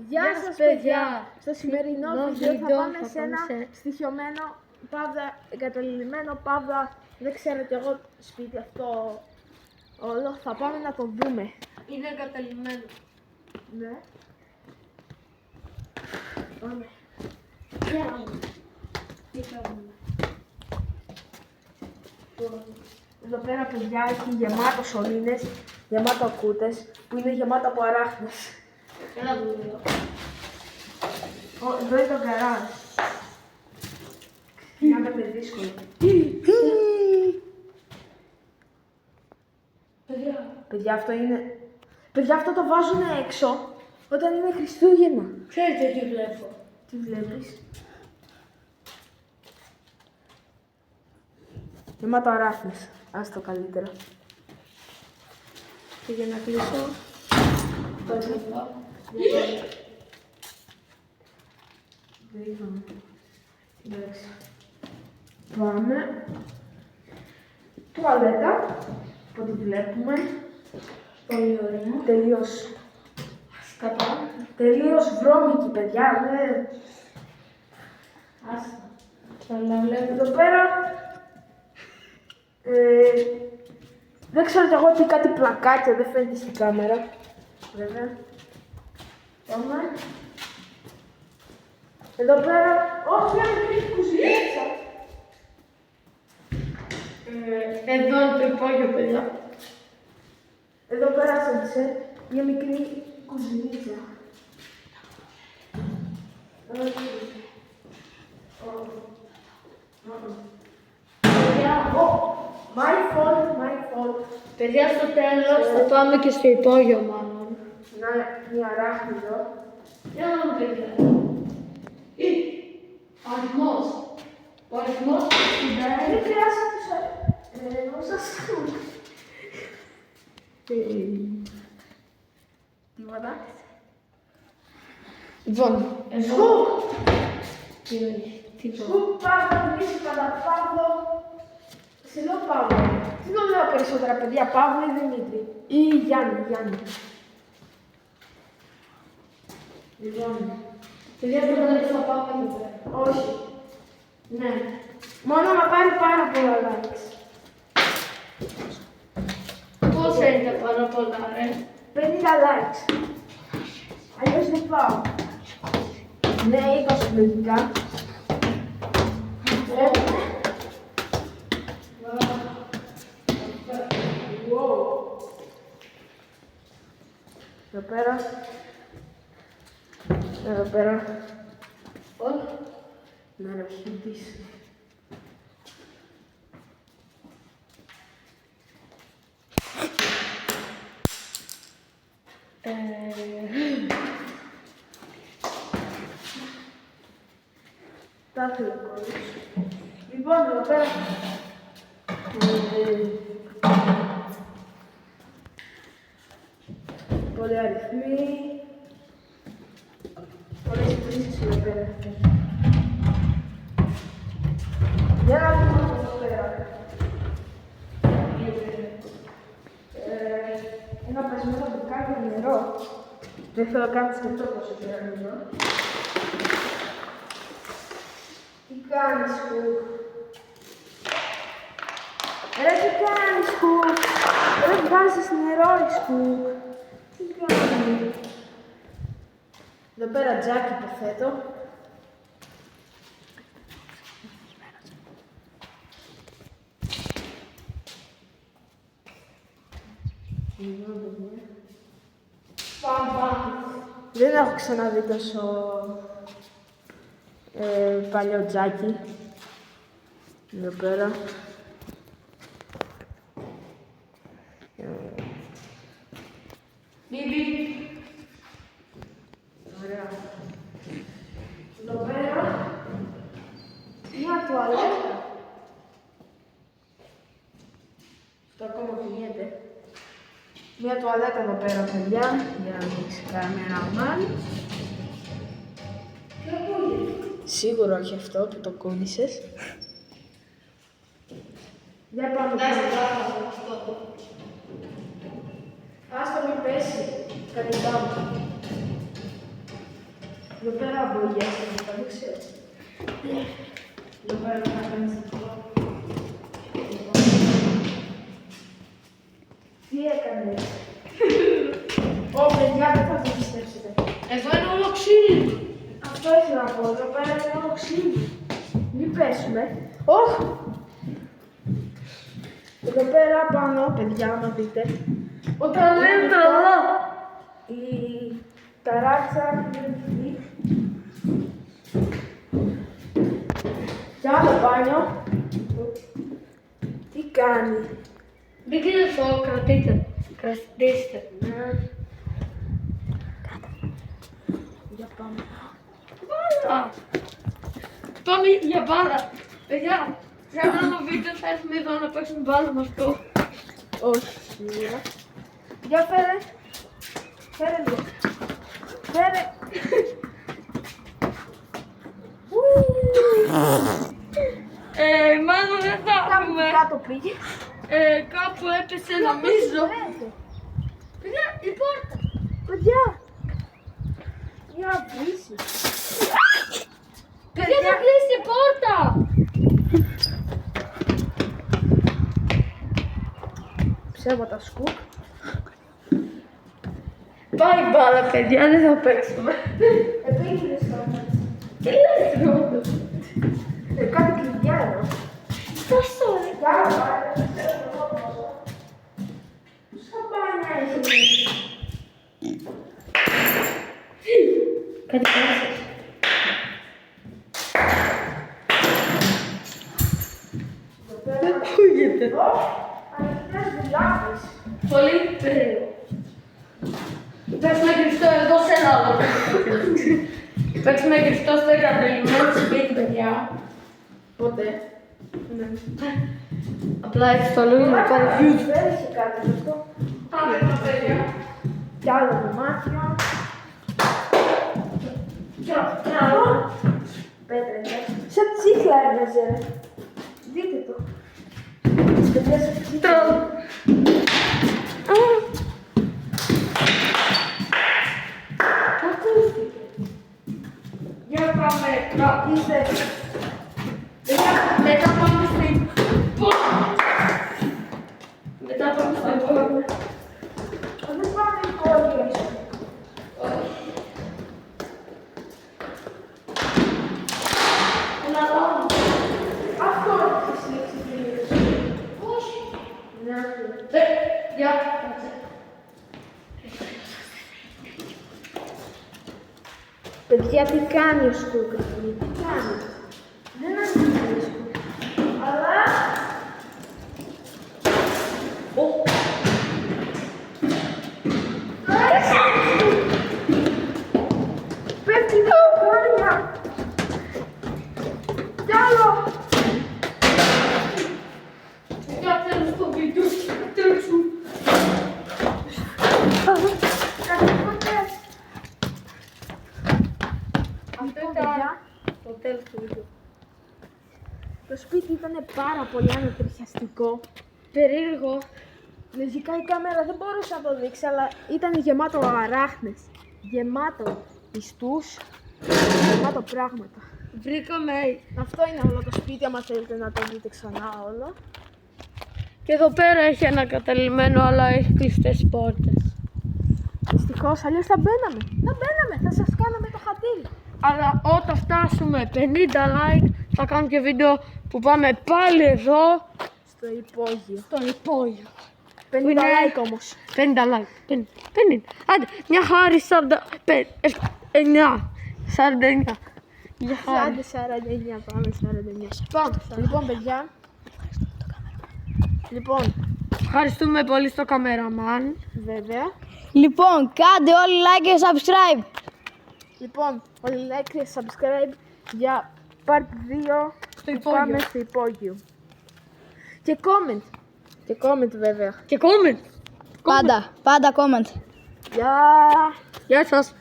Γεια σας παιδιά! Στο σημερινό βίντεο θα πάμε σε ένα στοιχειωμένο, παύλα, εγκαταλειμμένο, παύλα, δεν ξέρω κι εγώ σπίτι αυτό όλο. Θα πάμε να το δούμε. Είναι εγκαταλειμμένο. Ναι. Πάμε. Τι κάνουμε. Εδώ πέρα παιδιά έχει γεμάτο σωλήνες, γεμάτο κούτες που είναι γεμάτο από αράχνες. Έλα εδώ. Εδώ είναι το γκαράζ. Είναι δύσκολο. Παιδιά αυτό είναι... Παιδιά αυτό το βάζουν έξω όταν είναι Χριστούγεννα. Ξέρετε τι βλέπω. Τι βλέπεις? Γεμάτο αράχνες. Ας το καλύτερα. Και για να κλείσω. Το βλέπω. Δεν είπαμε. Εντάξει. Πάμε. Τουαλέτα. Από ό,τι βλέπουμε. Πολύ ωραία. Τελείως. Κατά. Τελείως βρώμικη παιδιά. Ναι. Άστα. Ξαναλέω. Εδώ πέρα. Δεν ξέρω κι εγώ τι κάτι πλακάκια. Δεν φαίνεται στην κάμερα. Βέβαια. Πάμε. Εδώ πέρα. Όχι, δεν έχει κουζινίτσα. Εδώ είναι το υπόγειο, παιδιά. Εδώ πέρα σε μια μικρή κουζινίτσα. Παιδιά, My fault. παιδιά, στο τέλος θα πάμε και στο υπόγειο μάλλον. Να, μια ράχνη εδώ. Για να δούμε, παιδιά. Αριθμός. Ο αριθμός Δεν χρειάζεται να σας τίποτα. Λοιπόν, Σκουπ! τίποτα. Σκουπ, Παύλο, Μίση, Παπαπαύλο. Σε λέω Παύλο. Τι το λέω περισσότερα παιδιά, Παύλο ή Δημήτρη. Ή Γιάννη. Λοιπόν, Παιδιά, δεν θα πάμε εκεί πέρα. όχι. Ναι. Μόνο να πάρει πάρα πολλά likes. Πόσα είναι τα πάρα πολλά, ρε. 50 likes. Αλλιώς δεν πάω. Ναι, 20 λογικά. Εδώ πέρα. Όχι. Νεροχύτης. Τα φιλικόλους. Λοιπόν, εδώ πέρα. Πολλοί αριθμοί. Πολλές χρήσεις εδώ πέρα. Για να δούμε εδώ πέρα. Ένα πεσμένο μπουκάλι νερό. Δεν θέλω καν να σκεφτώ πόσο νερό. Τι κάνεις, Κουκ? Ρε, τι κάνεις, Κουκ? Ρε, βγάζεις νερό, Κουκ. Τι κάνεις? Εδώ πέρα τζάκι υποθέτω. Δεν έχω ξαναδεί τόσο παλιό τζάκι. Εδώ πέρα. Ωραία. Εδώ πέρα. Μια τουαλέτα. Αυτό ακόμα πηγαίνεται. Μια τουαλέτα εδώ πέρα, παιδιά, για να δείξει καμεραμάν. Σίγουρα όχι αυτό που το κούνησες. Για πάμε τώρα. Άστο μην πέσει. Κάτι πάνω. Εδώ πέρα μπορεί να δεν ξέρω. Εδώ πέρα να κάνεις αυτό. Τι έκανες? Ω, παιδιά, δεν θα το πιστέψετε. Εδώ είναι όλο ξύλι. Αυτό ήθελα να πω, εδώ πέρα είναι όλο ξύλι. Μην πέσουμε. Ωχ! Εδώ πέρα πάνω, παιδιά, να δείτε. Όταν λέει τρελό. Η ταράξα είναι εκεί. Κι άλλο μπάνιο. Τι κάνει? Μην κλείσω, κρατήστε. Κρατήστε. Για πάμε. Μπάλα. Πάμε για μπάλα. Παιδιά, σε ένα βίντεο θα έρθουμε εδώ να παίξουμε μπάλα με αυτό. Όχι, σίγουρα. Για φέρε. Φέρε λίγο. Φέρε. Μάλλον δεν θα έχουμε. Κάτω πήγε. Κάπου έπεσε νομίζω. Παιδιά, η πόρτα. Παιδιά. Για βρύση. Παιδιά, θα κλείσει η πόρτα. Ψέματα σκουπ. Πάει μπάλα, παιδιά, δεν θα παίξουμε. Επίκυρες τώρα. Τι λες, Ρόντο. Κάτι κλειδιά εδώ. Τόσο, Για πάρε. Σαμπάνια έχει. Κάτι πέρασες. Δεν ακούγεται. Ανοιχτές δουλειάδες. Πολύ περίεργο. Παίξουμε κρυφτό εδώ σε ένα άλλο. Παίξουμε κρυφτό στο εγκατελειμμένο σπίτι, παιδιά. Πότε? Απλά έτσι το λέω να πάρει views. Δεν έχει κάτι γι' αυτό. Πάμε τα παιδιά. Κι άλλο δωμάτιο. Πέτρα είναι. Σαν τσίχλα έβγαζε. Δείτε το. Παιδιά, σαν τσίχλα. Ακούστηκε. Για πάμε. Είστε. Μετά πάμε στην πόρτα. Μετά πάμε στην πόρτα. Δεν πάμε υπόγειο. Ένα άλλο. Αυτό έχει σλίξει πλήρως. Όχι. Ναι. Για, κάτσε. Παιδιά, τι κάνει ο Σκούκας, τι κάνει. Δεν ασχολείται ο Σκούκας. Αλλά... Πέφτει τα χρόνια. Κι άλλο. Για τέλος το βίντεο. Τρέξου. Κατευθυντές. Αυτό Παιδιά, ήταν το τέλος του βίντεο. το σπίτι ήταν πάρα πολύ ανατριχιαστικό. Περίεργο. Λογικά η κάμερα δεν μπορούσε να το δείξει, αλλά ήταν γεμάτο αράχνες. Γεμάτο ιστούς. Γεμάτο πράγματα. Βρήκαμε. Αυτό είναι όλο το σπίτι, άμα θέλετε να το δείτε ξανά όλο. Και εδώ πέρα έχει ένα καταλημμένο, αλλά έχει κλειστές πόρτες. Δυστυχώς, αλλιώς θα μπαίναμε. Θα σας κάναμε το χατήρι. Αλλά όταν φτάσουμε 50 like θα κάνω και βίντεο που πάμε πάλι εδώ Στο υπόγειο. στο υπόγειο. 50 είναι- like όμως. 50 like. 50. Άντε, μια χάρη 49. 49. Μια χάρη. Άντε 49, πάμε 49. Λοιπόν, παιδιά. Λοιπόν, Ευχαριστούμε πολύ στο καμεραμάν. βέβαια. Λοιπόν, κάντε όλοι like και subscribe. Λοιπόν, όλοι like και subscribe για part 2 Στο που υπόγειο. πάμε στο υπόγειο. Και comment. Και comment βέβαια. Και comment. Πάντα comment. Γεια! Γεια σας.